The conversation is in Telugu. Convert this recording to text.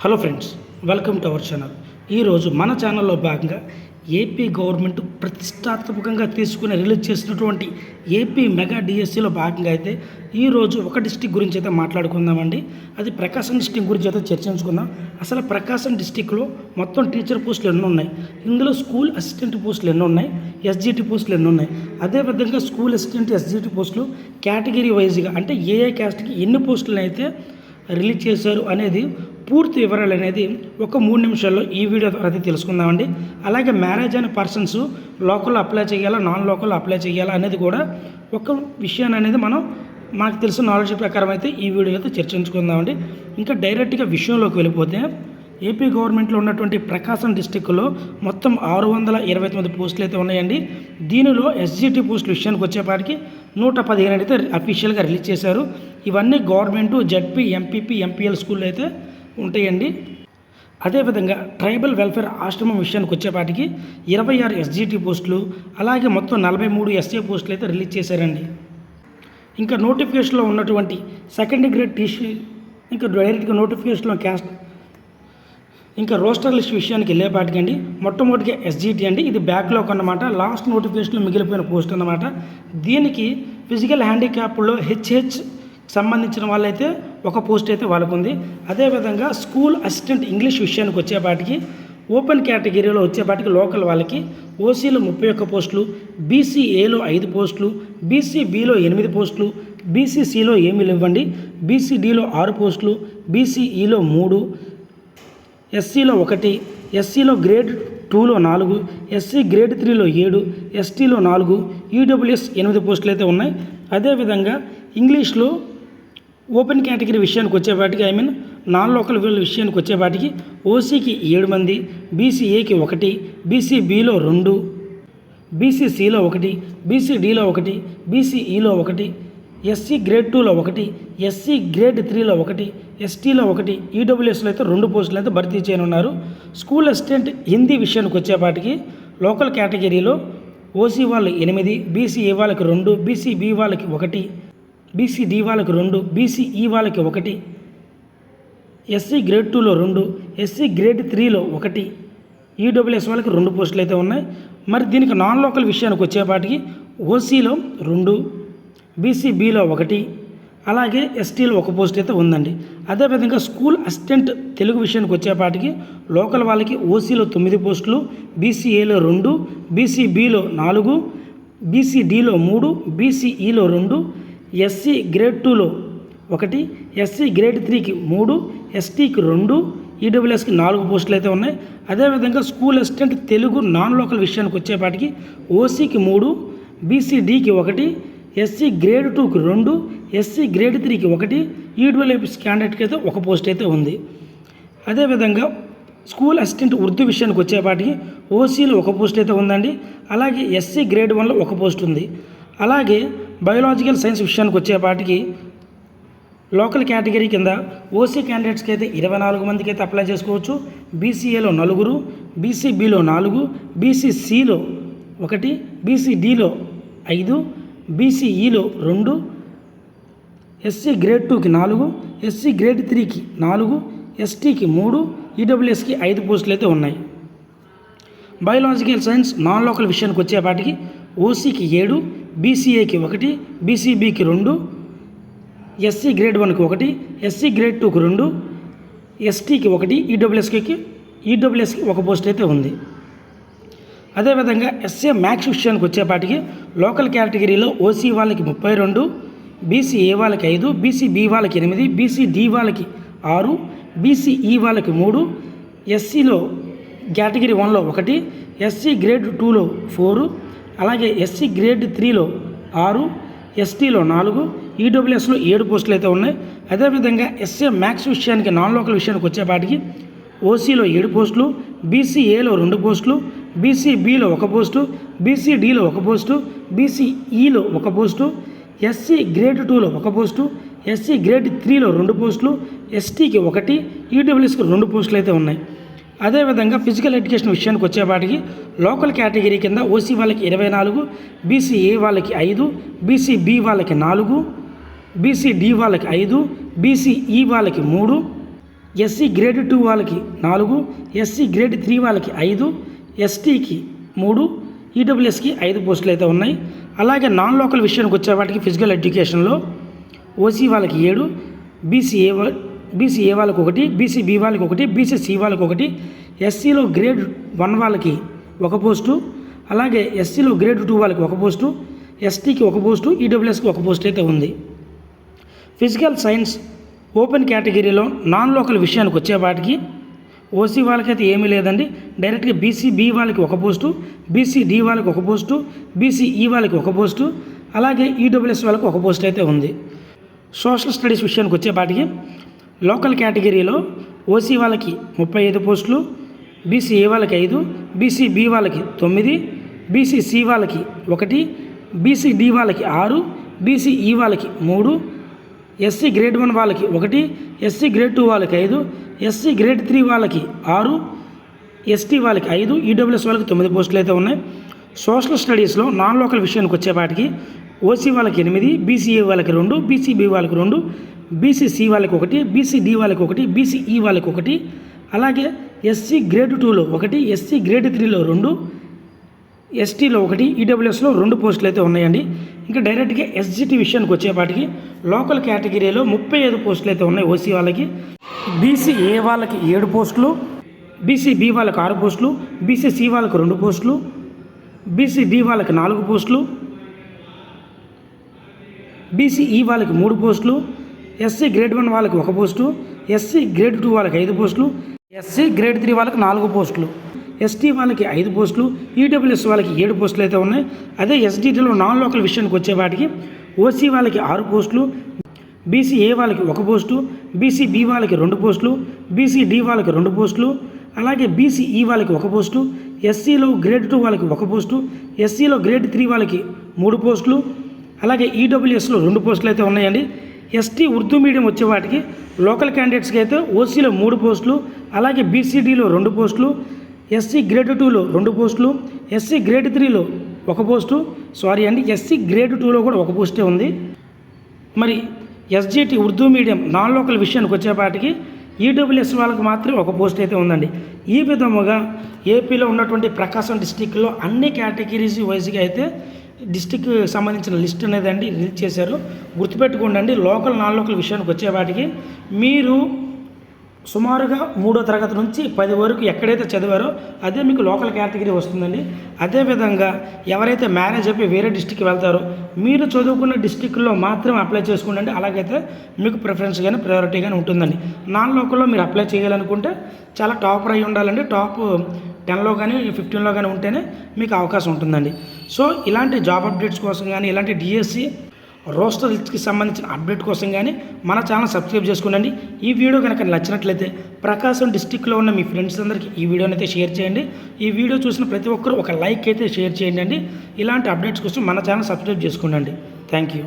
Hello friends, welcome to our channel. ఈరోజు మన ఛానల్లో భాగంగా ఏపీ గవర్నమెంట్ ప్రతిష్టాత్మకంగా తీసుకుని రిలీజ్ చేసినటువంటి ఏపీ మెగా డిఎస్సిలో భాగంగా అయితే ఈరోజు ఒక డిస్టిక్ గురించి అయితే మాట్లాడుకుందామండి. అది ప్రకాశం డిస్టిక్ గురించి అయితే చర్చించుకుందాం. అసలు ప్రకాశం డిస్టిక్లో మొత్తం టీచర్ పోస్టులు ఎన్ని ఉన్నాయి, ఇందులో స్కూల్ అసిస్టెంట్ పోస్టులు ఎన్ని ఉన్నాయి, ఎస్జిటి పోస్టులు ఎన్ని ఉన్నాయి, అదేవిధంగా స్కూల్ అసిస్టెంట్ ఎస్జిటి పోస్టులు కేటగిరీ వైజ్గా అంటే ఏ క్యాస్ట్కి ఎన్ని పోస్టులను అయితే రిలీజ్ చేశారు అనేది పూర్తి వివరాలు అనేది ఒక 3 నిమిషాల్లో ఈ వీడియో ద్వారా అయితే తెలుసుకుందామండి. అలాగే మ్యారేజ్ అయిన పర్సన్స్ లోకల్లో అప్లై చేయాలా, నాన్ లోకల్లో అప్లై చేయాలా అనేది కూడా ఒక విషయాన్ని అనేది మాకు తెలిసిన నాలెడ్జ్ ప్రకారం అయితే ఈ వీడియోలో అయితే చర్చించుకుందామండి. ఇంకా డైరెక్ట్గా విషయంలోకి వెళ్ళిపోతే ఏపీ గవర్నమెంట్లో ఉన్నటువంటి ప్రకాశం డిస్టిక్లో మొత్తం 629 పోస్టులు అయితే ఉన్నాయండి. దీనిలో ఎస్జిటి పోస్టుల విషయానికి వచ్చేపాటికి 115 అయితే అఫీషియల్గా రిలీజ్ చేశారు. ఇవన్నీ గవర్నమెంటు, జడ్పీ, ఎంపీపీ, ఎంపీఎల్ స్కూల్లో అయితే ఉంటాయండి. అదేవిధంగా ట్రైబల్ వెల్ఫేర్ ఆశ్రమం విషయానికి వచ్చేపాటికి 26 ఎస్జిటి పోస్టులు, అలాగే మొత్తం 43 ఎస్ఏ పోస్టులు అయితే రిలీజ్ చేశారండి. ఇంకా నోటిఫికేషన్లో ఉన్నటువంటి సెకండ్ గ్రేడ్ టీసీ, ఇంకా డైరెక్ట్గా నోటిఫికేషన్లో క్యాస్ట్, ఇంకా రోస్టర్ లిస్ట్ విషయానికి వెళ్ళేపాటికండి మొట్టమొదటిగా ఎస్జిటి అండి. ఇది బ్యాక్లాగ్ అన్నమాట, లాస్ట్ నోటిఫికేషన్లో మిగిలిపోయిన పోస్ట్ అన్నమాట. దీనికి ఫిజికల్ హ్యాండిక్యాప్లో హెచ్హెచ్ సంబంధించిన వాళ్ళైతే ఒక పోస్ట్ అయితే వాళ్ళకు ఉంది. అదేవిధంగా స్కూల్ అసిస్టెంట్ ఇంగ్లీష్ విషయానికి వచ్చేపాటికి ఓపెన్ కేటగిరీలో వచ్చేపాటికి లోకల్ వాళ్ళకి ఓసీలో 31 పోస్టులు, బీసీఏలో 5 పోస్టులు, బీసీబీలో 8 పోస్టులు, బీసీసీలో ఏమీ లేవండి, బీసీడీలో 6 పోస్టులు, బీసీఈలో 3, ఎస్సీలో 1, ఎస్సీలో గ్రేడ్ 2లో 4, ఎస్సీ గ్రేడ్ 3లో 7, ఎస్టీలో 4, ఈడబ్ల్యూఎస్ 8 పోస్టులు అయితే ఉన్నాయి. అదేవిధంగా ఇంగ్లీష్లో ఓపెన్ కేటగిరీ విషయానికి వచ్చేపాటికి నాన్ లోకల్ విషయానికి వచ్చేపాటికి ఓసీకి 7 మంది, బీసీఏకి 1, బీసీబీలో 2, బీసీసీలో 1, బీసీడీలో 1, బీసీఈలో 1, ఎస్సీ గ్రేడ్ 2లో 1, ఎస్సీ గ్రేడ్ 3లో 1, ఎస్టీలో 1, ఈడబ్ల్యూఎస్లో అయితే 2 పోస్టులు అయితే భర్తీ చేయనున్నారు. స్కూల్ అసిస్టెంట్ హిందీ విషయానికి వచ్చేపాటికి లోకల్ కేటగిరీలో ఓసీ వాళ్ళు 8, బీసీఏ వాళ్ళకి 2, బీసీబీ వాళ్ళకి 1, బీసీడీ వాళ్ళకి 2, బీసీఈ వాళ్ళకి 1, ఎస్సీ గ్రేడ్ 2లో 2, ఎస్సీ గ్రేడ్ 3లో 1, ఈడబ్ల్యూఎస్ వాళ్ళకి 2 పోస్టులు అయితే ఉన్నాయి. మరి దీనికి నాన్ లోకల్ విషయానికి వచ్చేపాటికి ఓసీలో 2, బీసీబీలో 1, అలాగే ఎస్టీలో 1 పోస్ట్ అయితే ఉందండి. అదేవిధంగా స్కూల్ అసిస్టెంట్ తెలుగు విషయానికి వచ్చేపాటికి లోకల్ వాళ్ళకి ఓసీలో 9 పోస్టులు, బీసీఏలో 2, బీసీబీలో 4, బీసీడీలో 3, బీసీఈలో 2, ఎస్సీ గ్రేడ్ 2లో 1, ఎస్సీ గ్రేడ్ 3కి 3, ఎస్టీకి 2, ఈడబ్ల్యూఎస్కి 4 పోస్టులు అయితే ఉన్నాయి. అదేవిధంగా school assistant Telugu non local విషయానికి వచ్చేపాటికి ఓసీకి 3, బీసీడీకి 1, ఎస్సీ గ్రేడ్ 2కి 2, ఎస్సీ గ్రేడ్ 3కి 1, ఈడబ్ల్యూఎస్ క్యాండిడేట్కి అయితే 1 పోస్ట్ అయితే ఉంది. అదేవిధంగా స్కూల్ అసిస్టెంట్ ఉర్దూ విషయానికి వచ్చేపాటికి ఓసీలో 1 పోస్ట్ అయితే ఉందండి. అలాగే ఎస్సీ గ్రేడ్ 1లో 1 పోస్ట్ ఉంది. అలాగే బయోలాజికల్ సైన్స్ విషయానికి వచ్చేపాటికి లోకల్ కేటగిరీ కింద ఓసీ క్యాండిడేట్స్కి అయితే 24 మందికి అయితే అప్లై చేసుకోవచ్చు. బీసీఏలో 4, బీసీబీలో 4, బీసీసీలో 1, బీసీడీలో 5, బీసీఈలో 2, ఎస్సీ గ్రేడ్ 2కి 4, ఎస్సీ గ్రేడ్ 3కి 4, ఎస్టీకి 3, ఈడబ్ల్యూఎస్కి 5 పోస్టులు అయితే ఉన్నాయి. బయోలాజికల్ సైన్స్ నాన్ లోకల్ విషయానికి వచ్చేపాటికి ఓసీకి 7, బీసీఏకి 1, బీసీబీకి 2, ఎస్సీ గ్రేడ్ 1కి 1, ఎస్సీ గ్రేడ్ 2కి 2, ఎస్టీకి 1, ఈడబ్ల్యూఎస్కి 1 పోస్ట్ అయితే ఉంది. అదేవిధంగా ఎస్ఏ మ్యాథ్స్ విషయానికి వచ్చేపాటికి లోకల్ కేటగిరీలో ఓసీ వాళ్ళకి 32, బీసీఏ వాళ్ళకి 5, బీసీబీ వాళ్ళకి 8, బీసీడీ వాళ్ళకి 6, బీసీఈ వాళ్ళకి 3, ఎస్సీలో కేటగిరీ 1లో 1, ఎస్సీ గ్రేడ్ 2లో 4, అలాగే ఎస్సీ గ్రేడ్ 3లో 6, ఎస్టీలో 4, ఈడబ్ల్యూఎస్లో 7 పోస్టులు అయితే ఉన్నాయి. అదేవిధంగా ఎస్ఏ మ్యాథ్స్ విషయానికి నాన్ లోకల్ విషయానికి వచ్చేపాటికి ఓసీలో 7 పోస్టులు, బీసీఏలో 2 పోస్టులు, బీసీబీలో 1 పోస్టు, బీసీడీలో 1 పోస్టు, బీసీఈలో 1 పోస్టు, ఎస్సీ గ్రేడ్ 2లో 1 పోస్టు, ఎస్సీ గ్రేడ్ 3లో 2 పోస్టులు, ఎస్టీకి 1, ఈడబ్ల్యూఎస్కి 2 పోస్టులు అయితే ఉన్నాయి. అదేవిధంగా ఫిజికల్ ఎడ్యుకేషన్ విషయానికి వచ్చేపాటికి లోకల్ కేటగిరీ కింద ఓసీ వాళ్ళకి 24, బీసీఏ వాళ్ళకి 5, బీసీబీ వాళ్ళకి 4, బీసీడీ వాళ్ళకి 5, బీసీఈ వాళ్ళకి 3, ఎస్సీ గ్రేడ్ 2 వాళ్ళకి 4, ఎస్సీ గ్రేడ్ 3 వాళ్ళకి 5, ఎస్టీకి 3, ఈడబ్ల్యూఎస్కి 5 పోస్టులు అయితే ఉన్నాయి. అలాగే నాన్ లోకల్ విషయానికి వచ్చే వాటికి ఫిజికల్ ఎడ్యుకేషన్లో ఓసీ వాళ్ళకి 7, బీసీఏ వాళ్ళకి 1, బీసీబీ వాళ్ళకి 1, బీసీసీ వాళ్ళకి 1, ఎస్సీలో గ్రేడ్ 1 వాళ్ళకి 1 పోస్టు, అలాగే ఎస్సీలో గ్రేడ్ 2 వాళ్ళకి 1 పోస్టు, ఎస్టీకి 1 పోస్టు, ఈడబ్ల్యూఎస్కి 1 పోస్ట్ అయితే ఉంది. ఫిజికల్ సైన్స్ ఓపెన్ కేటగిరీలో నాన్ లోకల్ విషయానికి వచ్చేవాటికి ఓసీ వాళ్ళకైతే ఏమీ లేదండి. డైరెక్ట్గా బీసీబీ వాళ్ళకి 1 పోస్టు, బీసీడీ వాళ్ళకి 1 పోస్టు, బీసీఈ వాళ్ళకి 1 పోస్టు, అలాగే ఈడబ్ల్యూఎస్ వాళ్ళకి 1 పోస్ట్ అయితే ఉంది. సోషల్ స్టడీస్ విషయానికి వచ్చేపాటికి లోకల్ కేటగిరీలో ఓసీ వాళ్ళకి 35 పోస్టులు, బీసీఏ వాళ్ళకి 5, బీసీబీ వాళ్ళకి 9, బీసీసీ వాళ్ళకి 1, బీసీడీ వాళ్ళకి 6, బీసీఈ వాళ్ళకి 3, ఎస్సీ గ్రేడ్ 1 వాళ్ళకి 1, ఎస్సీ గ్రేడ్ 2 వాళ్ళకి 5, ఎస్సీ గ్రేడ్ 3 వాళ్ళకి 6, ఎస్టీ వాళ్ళకి 5, ఈడబ్ల్యూఎస్ వాళ్ళకి 9 పోస్టులు అయితే ఉన్నాయి. సోషల్ స్టడీస్లో నాన్ లోకల్ విషయానికి వచ్చేపాటికి ఓసీ వాళ్ళకి 8, బీసీఏ వాళ్ళకి 2, బీసీబీ వాళ్ళకి 2, బీసీసీ వాళ్ళకి 1, బీసీడీ వాళ్ళకి 1, బీసీఈ వాళ్ళకి 1, అలాగే ఎస్సీ గ్రేడ్ 2లో 1, ఎస్సీ గ్రేడ్ 3లో 2, ఎస్టీలో 1, ఈడబ్ల్యూఎస్లో 2 పోస్టులు అయితే ఉన్నాయండి. ఇంకా డైరెక్ట్గా ఎస్జిటి విషయానికి వచ్చేపాటికి లోకల్ కేటగిరీలో 35 పోస్టులు అయితే ఉన్నాయి ఓసీ వాళ్ళకి. బీసీఏ వాళ్ళకి 7 పోస్టులు, బీసీబీ వాళ్ళకి 6 పోస్టులు, బీసీసీ వాళ్ళకి 2 పోస్టులు, బీసీడీ వాళ్ళకి 4 పోస్టులు, బీసీఈ వాళ్ళకి 3 పోస్టులు, ఎస్సీ గ్రేడ్ 1 వాళ్ళకి 1 పోస్టు, ఎస్సీ గ్రేడ్ 2 వాళ్ళకి 5 పోస్టులు, ఎస్సీ గ్రేడ్ 3 వాళ్ళకి 4 పోస్టులు, ఎస్టీ వాళ్ళకి 5 పోస్టులు, ఈడబ్ల్యూఎస్ వాళ్ళకి 7 పోస్టులు అయితే ఉన్నాయి. అదే ఎస్డిటీలో నాన్ లోకల్ విషయానికి వచ్చేవాటికి ఓసీ వాళ్ళకి 6 పోస్టులు, బీసీఏ వాళ్ళకి 1 పోస్టు, బీసీబీ వాళ్ళకి 2 పోస్టులు, బీసీడీ వాళ్ళకి 2 పోస్టులు, అలాగే బీసీఈ వాళ్ళకి 1 పోస్టు, ఎస్సీలో గ్రేడ్ 2 వాళ్ళకి 1 పోస్టు, ఎస్సీలో గ్రేడ్ 3 వాళ్ళకి 3 పోస్టులు, అలాగే ఈడబ్ల్యూఎస్లో 2 పోస్టులు అయితే ఉన్నాయండి. ఎస్టీ ఉర్దూ మీడియం వచ్చే వాటికి లోకల్ క్యాండిడేట్స్కి అయితే ఓసీలో 3 పోస్టులు, అలాగే బీసీడీలో 2 పోస్టులు, ఎస్సీ గ్రేడ్ 2లో 2 పోస్టులు, ఎస్సీ గ్రేడ్ 3లో 1 పోస్టు, ఎస్సీ గ్రేడ్ 2లో కూడా 1 పోస్టే ఉంది. మరి SGT Urdu medium non local విషయానికి వచ్చేపాటికి ఈడబ్ల్యూఎస్ వాళ్ళకి మాత్రం 1 పోస్ట్ అయితే ఉందండి. ఈ విధముగా ఏపీలో ఉన్నటువంటి ప్రకాశం డిస్టిక్లో అన్ని కేటగిరీస్ వైజ్గా అయితే డిస్టిక్ సంబంధించిన లిస్ట్ అనేది అండి రిలీజ్ చేశారు. గుర్తుపెట్టుకోండి, లోకల్ నాన్ లోకల్ విషయానికి వచ్చేవాటికి మీరు సుమారుగా 3వ తరగతి నుంచి 10 వరకు ఎక్కడైతే చదివారో అదే మీకు లోకల్ కేటగిరీ వస్తుందండి. అదేవిధంగా ఎవరైతే మ్యారేజ్ అయిపోయి వేరే డిస్టిక్కి వెళ్తారో మీరు చదువుకున్న డిస్టిక్లో మాత్రం అప్లై చేసుకోండి. అలాగైతే మీకు ప్రిఫరెన్స్ కానీ ప్రయారిటీ కానీ ఉంటుందండి. నాన్ లోకల్లో మీరు అప్లై చేయాలనుకుంటే చాలా టాపర్ అయి ఉండాలండి. టాప్ 10లో కానీ 15లో కానీ ఉంటేనే మీకు అవకాశం ఉంటుందండి. సో ఇలాంటి జాబ్ అప్డేట్స్ కోసం కానీ ఇలాంటి డిఎస్సి రోస్టర్ లిస్ట్కి సంబంధించిన అప్డేట్ కోసం కానీ మన ఛానల్ సబ్స్క్రైబ్ చేసుకోండి. ఈ వీడియో కనుక నచ్చినట్లయితే ప్రకాశం డిస్టిక్లో ఉన్న మీ ఫ్రెండ్స్ అందరికీ ఈ వీడియోని అయితే షేర్ చేయండి. ఈ వీడియో చూసిన ప్రతి ఒక్కరు ఒక లైక్ అయితే షేర్ చేయండి. ఇలాంటి అప్డేట్స్ కోసం మన ఛానల్ సబ్స్క్రైబ్ చేసుకోండి. Thank you.